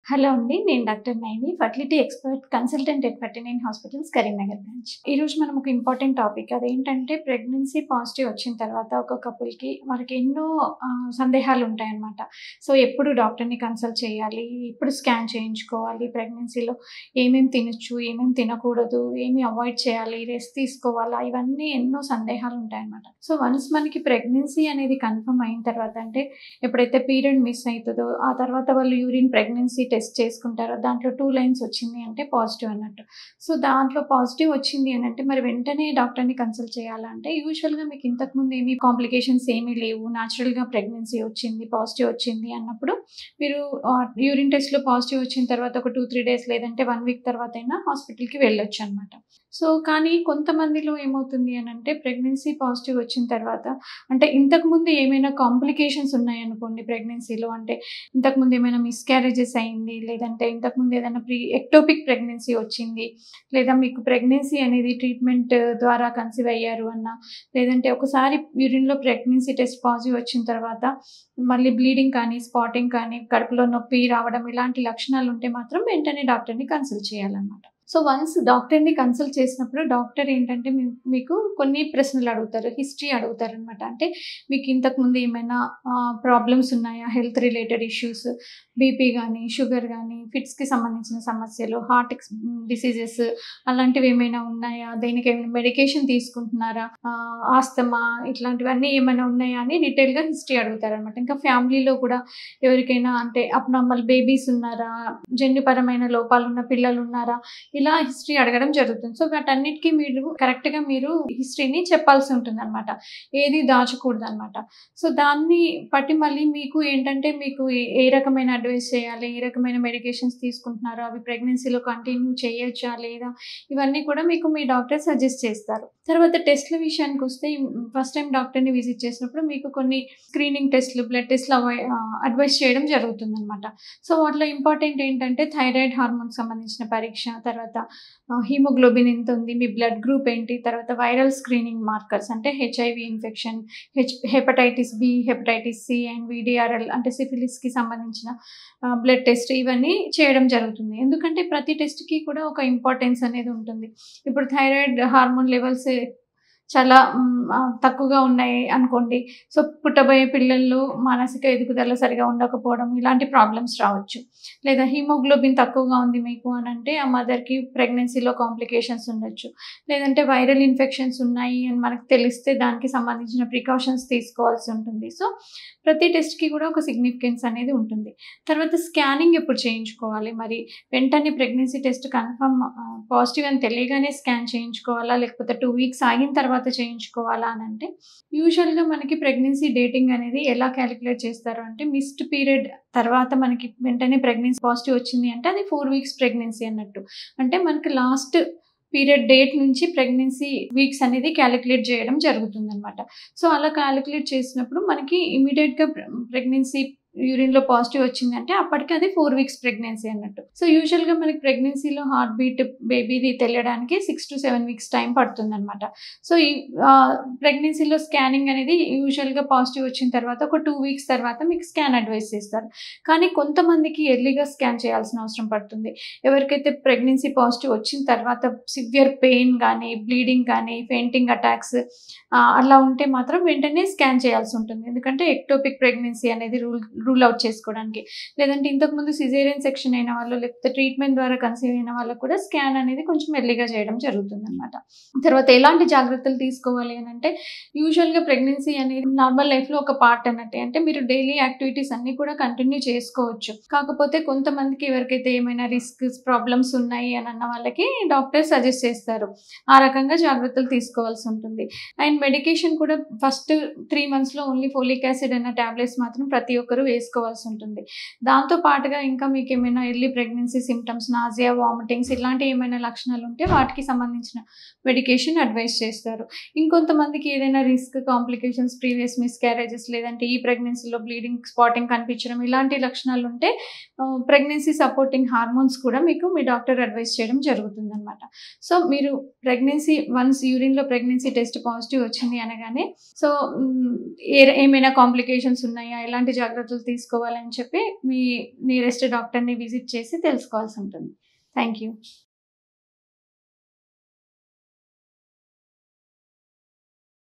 Hello అండి. నేను doctor Naini, fertility expert, consultant at 39 hospitals Karimnagar branch. ఈరోజు మనం ఒక ఇంపార్టెంట్ టాపిక్ అదేంటంటే ప్రెగ్నెన్సీ పాజిటివ్ వచ్చిన తర్వాత ఒక కపుల్‌కి మనకి ఎన్నో సందేహాలు ఉంటాయన్నమాట. సో, ఎప్పుడు డాక్టర్‌ని కన్సల్ట్ చేయాలి? ఎప్పుడు స్కాన్ చేయించుకోవాలి? ప్రెగ్నెన్సీలో ఏమేమి తినొచ్చు? ఏమేమి తినకూడదు? ఏమి అవాయిడ్ చేయాలి? రెస్ట్ తీసుకోవాలా? ఇవన్నీ ఎన్నో సందేహాలు ఉంటాయన్నమాట. సో, వన్స్ మనకి ప్రెగ్నెన్సీ అనేది కన్ఫర్మ్ అయిన తర్వాత అంటే ఎప్పుడైతే పీరియడ్ మిస్ అయితదో ఆ తర్వాత వాళ్ళు యూరిన్ ప్రెగ్నెన్సీ టెస్ట్ చేసుకుంటారో దాంట్లో 2 లైన్స్ వచ్చింది అంటే పాజిటివ్ అన్నట్టు. సో, దాంట్లో పాజిటివ్ వచ్చింది అనంటే మరి వెంటనే డాక్టర్‌ని కన్సల్ట్ చేయాలా అంటే యూజువల్‌గా మీకు ఇంతకుముందు ఏమి కాంప్లికేషన్స్ ఏమీ లేవు. న్యాచురల్‌గా ప్రెగ్నెన్సీ వచ్చింది, పాజిటివ్ వచ్చింది అన్నప్పుడు మీరు యూరిన్ టెస్ట్‌లో పాజిటివ్ వచ్చిన తర్వాత ఒక 2, 3 డేస్ లేదంటే 1 వీక్ తర్వాతైనా హాస్పిటల్‌కి వెళ్ళొచ్చనమాట. సో, కానీ కొంతమందిలో ఏమవుతుంది అనంటే ప్రెగ్నెన్సీ పాజిటివ్ వచ్చిన తర్వాత అంటే ఇంతకుముందు ఏమైనా కాంప్లికేషన్స్ ఉన్నాయనుకోండి ప్రెగ్నెన్సీలో అంటే ఇంతకుముందు ఏమైనా మిస్‌క్యారేజెస్ అయింది, లేదంటే ఇంతకుముందు ఏదైనా ఎక్టోపిక్ ప్రెగ్నెన్సీ వచ్చింది, లేదా మీకు ప్రెగ్నెన్సీ అనేది ట్రీట్మెంట్ ద్వారా కన్సీవ్ అయ్యారు అన్నా, లేదంటే ఒకసారి యూరిన్‌లో ప్రెగ్నెన్సీ టెస్ట్ పాజిటివ్ వచ్చిన తర్వాత మళ్ళీ బ్లీడింగ్ కానీ, స్పాటింగ్ కానీ, కడుపులో నొప్పి రావడం ఇలాంటి లక్షణాలు ఉంటే మాత్రం వెంటనే డాక్టర్‌ని కన్సల్ట్ చేయాలన్నమాట. సో, వన్స్ డాక్టర్‌ని కన్సల్ట్ చేసినప్పుడు డాక్టర్ ఏంటంటే మీకు కొన్ని ప్రశ్నలు అడుగుతారు. హిస్టరీ అడుగుతారనమాట. అంటే మీకు ఇంతకుముందు ఏమైనా ప్రాబ్లమ్స్ ఉన్నాయా? హెల్త్ రిలేటెడ్ ఇష్యూస్, బీపీ గానీ, షుగర్ గానీ, ఫిట్స్‌కి సంబంధించిన సమస్యలు, హార్ట్ డిసీజెస్ అలాంటివి ఏమైనా ఉన్నాయా? దేనికేమైనా మెడికేషన్ తీసుకుంటున్నారా? ఆస్తమా ఇట్లాంటివన్నీ ఏమైనా ఉన్నాయా? అని డీటెయిల్‌గా హిస్టరీ అడుగుతారనమాట. ఇంకా ఫ్యామిలీలో కూడా ఎవరికైనా అంటే అబ్నార్మల్ బేబీస్ ఉన్నారా? జన్యుపరమైన లోపాలున్న పిల్లలు ఉన్నారా? ఇలా హిస్టరీ అడగడం జరుగుతుంది. సో, వాటన్నిటికి మీరు కరెక్ట్‌గా మీరు హిస్టరీని చెప్పాల్సి ఉంటుందనమాట. ఏది దాచకూడదనమాట. సో, దాన్ని బట్టి మళ్ళీ మీకు ఏంటంటే మీకు ఏ రకమైన అడ్వైస్ చేయాలి? ఏ రకమైన మెడికేషన్స్ తీసుకుంటున్నారో అవి ప్రెగ్నెన్సీలో కంటిన్యూ చేయొచ్చా? లేదా? ఇవన్నీ కూడా మీకు మీ డాక్టర్ సజెస్ట్ చేస్తారు. తర్వాత టెస్ట్‌ల విషయానికొస్తే ఫస్ట్ టైమ్ డాక్టర్‌ని విజిట్ చేసినప్పుడు మీకు కొన్ని స్క్రీనింగ్ టెస్ట్‌లు, బ్లడ్ టెస్ట్‌లు అడ్వైస్ చేయడం జరుగుతుందనమాట. సో, వాటిలో ఇంపార్టెంట్ ఏంటంటే థైరాయిడ్ హార్మోన్‌కి సంబంధించిన పరీక్ష, తర్వాత హిమోగ్లోబిన్ ఎంతుంది, మీ బ్లడ్ గ్రూప్ ఏంటి, తర్వాత వైరల్ స్క్రీనింగ్ మార్కర్స్ అంటే HIV infection, hepatitis B, hepatitis C and VDRL అంటే సిఫిలిస్‌కి సంబంధించిన బ్లడ్ టెస్ట్ ఇవన్నీ చేయడం జరుగుతుంది. ఎందుకంటే ప్రతి టెస్ట్‌కి కూడా ఒక ఇంపార్టెన్స్ అనేది ఉంటుంది. ఇప్పుడు థైరాయిడ్ హార్మోన్ లెవెల్స్ చాలా తక్కువగా ఉన్నాయి అనుకోండి. సో, పుట్టబోయే పిల్లల్లో మానసిక ఎదుగుదల సరిగా ఉండకపోవడం ఇలాంటి ప్రాబ్లమ్స్ రావచ్చు. లేదా హిమోగ్లోబిన్ తక్కువగా ఉంది మీకు అనంటే ఆ మదర్‌కి ప్రెగ్నెన్సీలో కాంప్లికేషన్స్ ఉండొచ్చు. లేదంటే వైరల్ ఇన్ఫెక్షన్స్ ఉన్నాయి అని మనకు తెలిస్తే దానికి సంబంధించిన ప్రికాషన్స్ తీసుకోవాల్సి ఉంటుంది. సో, ప్రతి టెస్ట్‌కి కూడా ఒక సిగ్నిఫికెన్స్ అనేది ఉంటుంది. తర్వాత స్కానింగ్ ఎప్పుడు చేయించుకోవాలి? మరి వెంటనే ప్రెగ్నెన్సీ టెస్ట్ కన్ఫర్మ్ పాజిటివ్ అని తెలియగానే స్కాన్ చేయించుకోవాలా? లేకపోతే 2 వీక్స్ ఆగిన తర్వాత చేయించుకోవాలా అనంటే యూజువల్‌గా మనకి ప్రెగ్నెన్సీ డేటింగ్ అనేది ఎలా కాలిక్యులేట్ చేస్తారు అంటే మిస్డ్ పీరియడ్ తర్వాత మనకి వెంటనే ప్రెగ్నెన్సీ పాజిటివ్ వచ్చింది అంటే అది 4 వీక్స్ ప్రెగ్నెన్సీ అన్నట్టు. అంటే మనకి లాస్ట్ పీరియడ్ డేట్ నుంచి ప్రెగ్నెన్సీ వీక్స్ అనేది కాలిక్యులేట్ చేయడం జరుగుతుందనమాట. సో, అలా కాలిక్యులేట్ చేసినప్పుడు మనకి ఇమ్మీడియేట్‌గా ప్రెగ్నెన్సీ యూరిన్‌లో పాజిటివ్ వచ్చిందంటే అప్పటికి అది 4 వీక్స్ ప్రెగ్నెన్సీ అన్నట్టు. సో, యూజువల్‌గా మనకి ప్రెగ్నెన్సీలో హార్ట్ బీట్ బేబీది తెలియడానికి 6-7 వీక్స్ టైం పడుతుందనమాట. సో, ఈ ప్రెగ్నెన్సీలో స్కానింగ్ అనేది యూజువల్‌గా పాజిటివ్ వచ్చిన తర్వాత ఒక 2 వీక్స్ తర్వాత మీకు స్కాన్ అడ్వైస్ చేస్తారు. కానీ కొంతమందికి ఎర్లీగా స్కాన్ చేయాల్సిన అవసరం పడుతుంది. ఎవరికైతే ప్రెగ్నెన్సీ పాజిటివ్ వచ్చిన తర్వాత సివియర్ పెయిన్ గానీ, బ్లీడింగ్ కానీ, ఫెయింటింగ్ అటాక్స్ అలా ఉంటే మాత్రం వెంటనే స్కాన్ చేయాల్సి ఉంటుంది. ఎందుకంటే ఎక్టోపిక్ ప్రెగ్నెన్సీ అనేది రూల్ అవుట్ చేసుకోవడానికి. లేదంటే ఇంతకుముందు సిజేరియన్ సెక్షన్ అయిన వాళ్ళు లేకపోతే ట్రీట్మెంట్ ద్వారా కన్సీవ్ అయిన వాళ్ళకి కూడా స్కాన్ అనేది కొంచెం ఎర్లీగా చేయడం జరుగుతుందనమాట. తర్వాత ఎలాంటి జాగ్రత్తలు తీసుకోవాలి అనంటే యూజువల్‌గా ప్రెగ్నెన్సీ అనేది నార్మల్ లైఫ్‌లో ఒక పార్ట్ అన్నట్టే. అంటే మీరు డైలీ యాక్టివిటీస్ అన్నీ కూడా కంటిన్యూ చేసుకోవచ్చు. కాకపోతే కొంతమందికి ఎవరికైతే ఏమైనా రిస్క్స్, ప్రాబ్లమ్స్ ఉన్నాయి అని అన్న వాళ్ళకి డాక్టర్ సజెస్ట్ చేస్తారు. ఆ రకంగా జాగ్రత్తలు తీసుకోవాల్సి ఉంటుంది. అండ్ మెడికేషన్ కూడా ఫస్ట్ 3 మంత్స్‌లో ఓన్లీ ఫోలిక్ యాసిడ్ అన్న టాబ్లెట్స్ మాత్రం ప్రతి ఒక్కరు వేసుకోవాల్సి ఉంటుంది. దాంతో పాటుగా ఇంకా మీకు ఏమైనా early pregnancy symptoms, nausea, vomitings ఇలాంటి ఏమైనా లక్షణాలు ఉంటే వాటికి సంబంధించిన మెడికేషన్ అడ్వైస్ చేస్తారు. ఇంకొంతమందికి ఏదైనా రిస్క్, కాంప్లికేషన్స్, ప్రీవియస్ మిస్‌క్యారేజెస్ లేదంటే ఈ ప్రెగ్నెన్సీలో బ్లీడింగ్, స్పాటింగ్ కనిపించడం ఇలాంటి లక్షణాలు ఉంటే ప్రెగ్నెన్సీ సపోర్టింగ్ హార్మోన్స్ కూడా మీకు మీ డాక్టర్ అడ్వైస్ చేయడం జరుగుతుందనమాట. సో, మీరు ప్రెగ్నెన్సీ వన్స్ యూరిన్‌లో ప్రెగ్నెన్సీ టెస్ట్ పాజిటివ్ వచ్చింది అనగానే సో, ఏమైనా కాంప్లికేషన్స్ ఉన్నాయా? ఎలాంటి జాగ్రత్తలు తీసుకోవాలని చెప్పి మీ నియరెస్ట్ డాక్టర్‌ని విజిట్ చేసి తెలుసుకోవాల్సి ఉంటుంది. Thank you.